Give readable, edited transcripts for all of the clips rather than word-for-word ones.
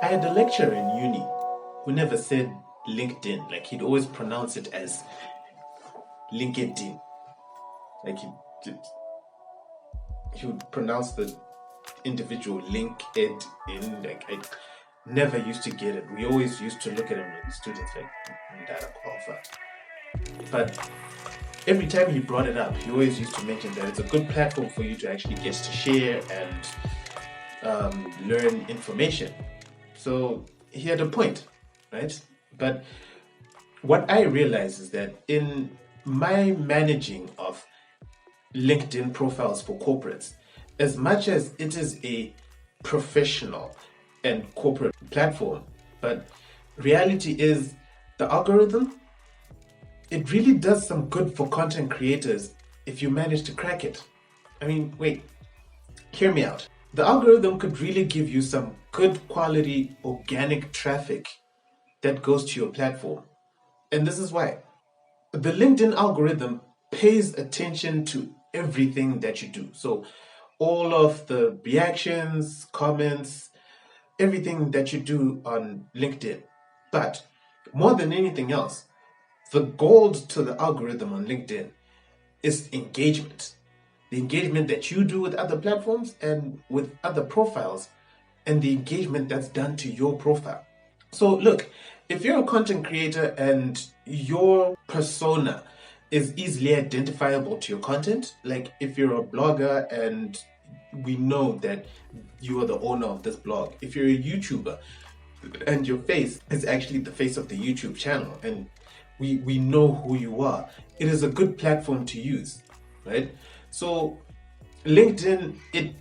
I had a lecturer in uni who never said LinkedIn. Like he'd always pronounce it as LinkedIn. Like he would pronounce the individual link ed in. Like I never used to get it. We always used to look at him like students like data qualified. But every time he brought it up, he always used to mention that it's a good platform for you to actually get to share and learn information. So he had a point, right? But what I realize is that in my managing of LinkedIn profiles for corporates, as much as it is a professional and corporate platform, but reality is the algorithm, it really does some good for content creators if you manage to crack it. I mean, wait, hear me out. The algorithm could really give you some good quality organic traffic that goes to your platform. And this is why. The LinkedIn algorithm pays attention to everything that you do. So all of the reactions, comments, everything that you do on LinkedIn. But more than anything else, the gold to the algorithm on LinkedIn is engagement. The engagement that you do with other platforms and with other profiles, and the engagement that's done to your profile. So look, if you're a content creator and your persona is easily identifiable to your content, like if you're a blogger and we know that you are the owner of this blog, if you're a YouTuber and your face is actually the face of the YouTube channel and we know who you are, it is a good platform to use, right? So LinkedIn, it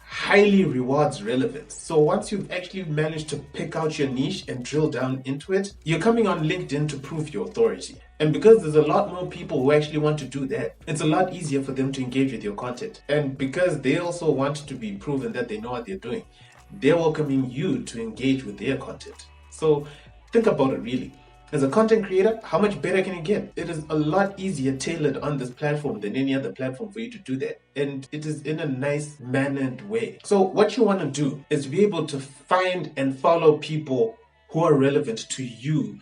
highly rewards relevance. So once you've actually managed to pick out your niche and drill down into it, you're coming on LinkedIn to prove your authority. And because there's a lot more people who actually want to do that, it's a lot easier for them to engage with your content. And because they also want to be proven that they know what they're doing, they're welcoming you to engage with their content. So think about it really. As a content creator, how much better can it get? It is a lot easier tailored on this platform than any other platform for you to do that. And it is in a nice mannered way. So what you want to do is be able to find and follow people who are relevant to you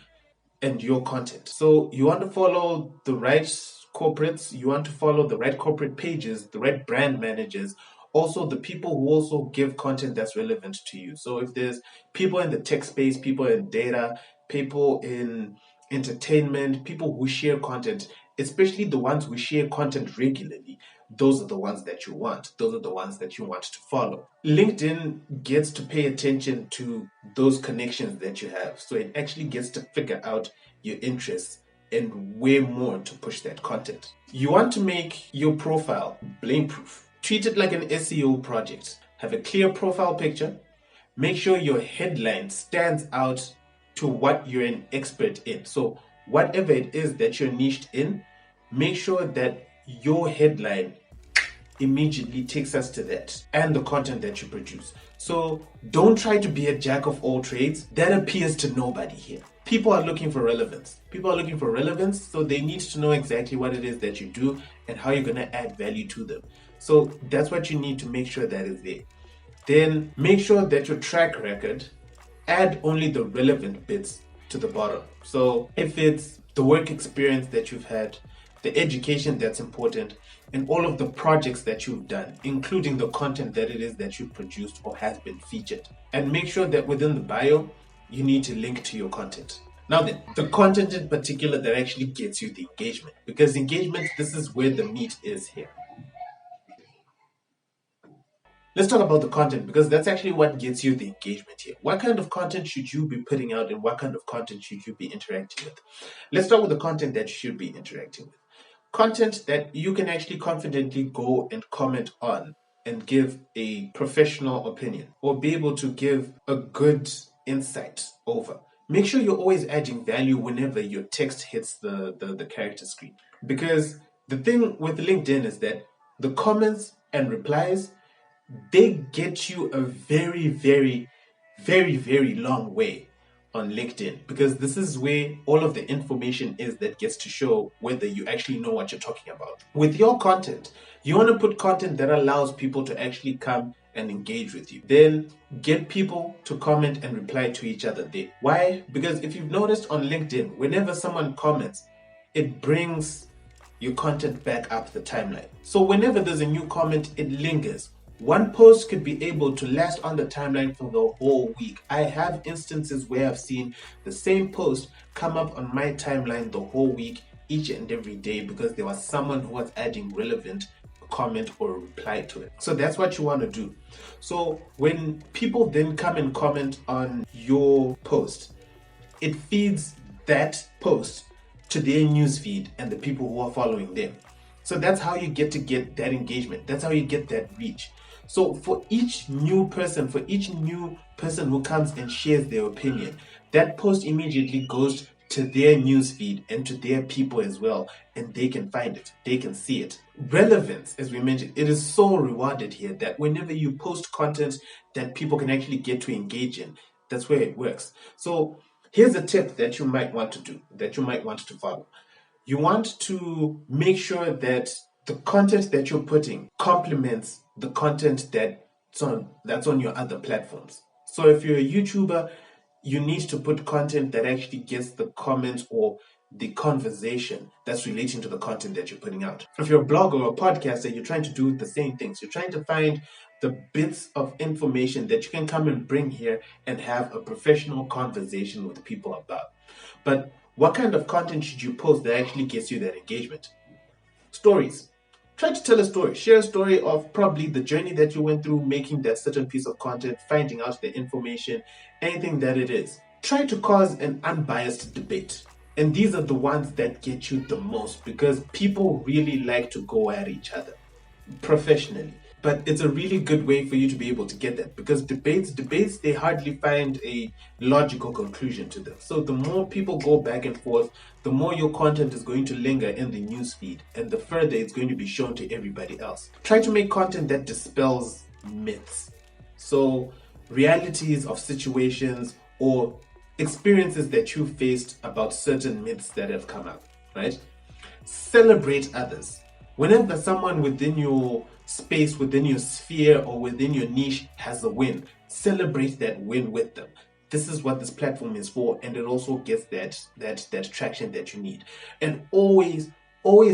and your content. So you want to follow the right corporates, you want to follow the right corporate pages, the right brand managers, also the people who also give content that's relevant to you. So if there's people in the tech space, people in data, people in entertainment, people who share content, especially the ones who share content regularly, those are the ones that you want. Those are the ones that you want to follow. LinkedIn gets to pay attention to those connections that you have. So it actually gets to figure out your interests and way more to push that content. You want to make your profile blame proof. Treat it like an SEO project. Have a clear profile picture. Make sure your headline stands out to what you're an expert in. So whatever it is that you're niched in, make sure that your headline immediately takes us to that and the content that you produce. So don't try to be a jack of all trades. That appears to nobody here. People are looking for relevance. People are looking for relevance, so they need to know exactly what it is that you do and how you're going to add value to them. So that's what you need to make sure that is there. Then make sure that your track record, add only the relevant bits to the bottom. So if it's the work experience that you've had, the education that's important, and all of the projects that you've done, including the content that it is that you've produced or has been featured. And make sure that within the bio, you need to link to your content. Now then, the content in particular that actually gets you the engagement. Because engagement, this is where the meat is here. Let's talk about the content because that's actually what gets you the engagement here. What kind of content should you be putting out and what kind of content should you be interacting with? Let's start with the content that you should be interacting with. Content that you can actually confidently go and comment on and give a professional opinion or be able to give a good insight over. Make sure you're always adding value whenever your text hits the character screen. Because the thing with LinkedIn is that the comments and replies, they get you a very, very, very, very long way on LinkedIn because this is where all of the information is that gets to show whether you actually know what you're talking about. With your content, you want to put content that allows people to actually come and engage with you. Then get people to comment and reply to each other there. Why? Because if you've noticed on LinkedIn, whenever someone comments, it brings your content back up the timeline. So whenever there's a new comment, it lingers. One post could be able to last on the timeline for the whole week. I have instances where I've seen the same post come up on my timeline the whole week, each and every day, because there was someone who was adding relevant comment or reply to it. So that's what you want to do. So when people then come and comment on your post, it feeds that post to their newsfeed and the people who are following them. So that's how you get that engagement. That's how you get that reach. So for each new person who comes and shares their opinion, that post immediately goes to their newsfeed and to their people as well, and they can find it, they can see it. Relevance, as we mentioned, it is so rewarded here that whenever you post content that people can actually get to engage in, that's where it works. So here's a tip that you might want to do, that you might want to follow. You want to make sure that the content that you're putting complements the content that's on your other platforms. So if you're a YouTuber, you need to put content that actually gets the comments or the conversation that's relating to the content that you're putting out. If you're a blogger or a podcaster, you're trying to do the same things. You're trying to find the bits of information that you can come and bring here and have a professional conversation with people about. But what kind of content should you post that actually gets you that engagement? Stories. Try to tell a story. Share a story of probably the journey that you went through making that certain piece of content, finding out the information, anything that it is. Try to cause an unbiased debate. And these are the ones that get you the most because people really like to go at each other professionally. But it's a really good way for you to be able to get that because debates, they hardly find a logical conclusion to them. So the more people go back and forth, the more your content is going to linger in the newsfeed and the further it's going to be shown to everybody else. Try to make content that dispels myths. So realities of situations or experiences that you faced about certain myths that have come up, right? Celebrate others. Whenever someone within your space, within your sphere, or within your niche has a win, celebrate that win with them. This is what this platform is for, and it also gets that traction that you need. And always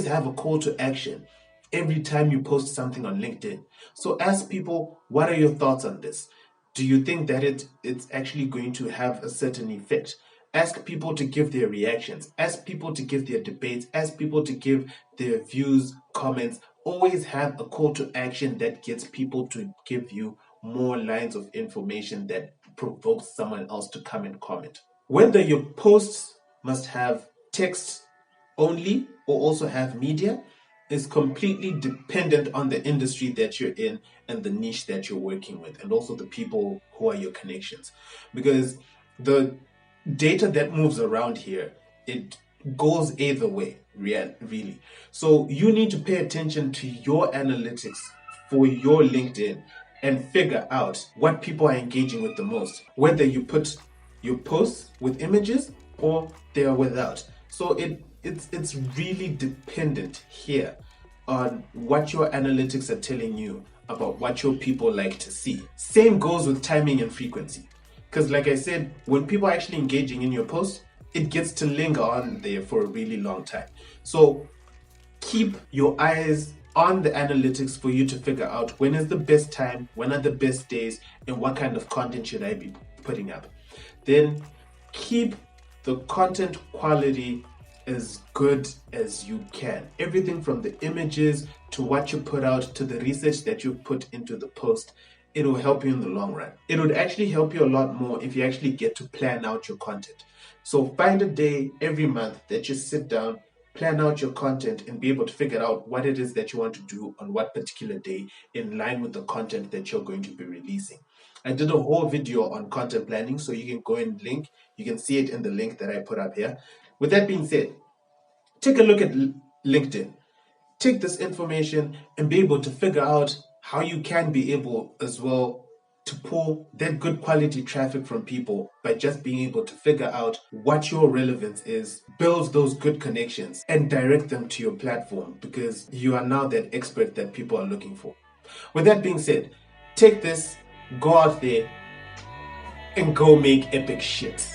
have a call to action every time you post something on LinkedIn. So ask people, what are your thoughts on this? Do you think that it's actually going to have a certain effect? Ask people to give their reactions. Ask people to give their debates. Ask people to give their views, comments. Always have a call to action that gets people to give you more lines of information that provokes someone else to come and comment. Whether your posts must have text only or also have media is completely dependent on the industry that you're in and the niche that you're working with, and also the people who are your connections. Because the data that moves around here, it goes either way, really. So you need to pay attention to your analytics for your LinkedIn and figure out what people are engaging with the most, whether you put your posts with images or they are without. So it's really dependent here on what your analytics are telling you about what your people like to see. Same goes with timing and frequency. Because like I said, when people are actually engaging in your post, it gets to linger on there for a really long time. So keep your eyes on the analytics for you to figure out when is the best time, when are the best days, and what kind of content should I be putting up. Then keep the content quality as good as you can. Everything from the images to what you put out to the research that you put into the post, it will help you in the long run. It would actually help you a lot more if you actually get to plan out your content. So find a day every month that you sit down, plan out your content, and be able to figure out what it is that you want to do on what particular day in line with the content that you're going to be releasing. I did a whole video on content planning, so you can go and link. You can see it in the link that I put up here. With that being said, take a look at LinkedIn. Take this information and be able to figure out how you can be able as well to pull that good quality traffic from people by just being able to figure out what your relevance is, build those good connections, and direct them to your platform because you are now that expert that people are looking for. With that being said, take this, go out there, and go make epic shit.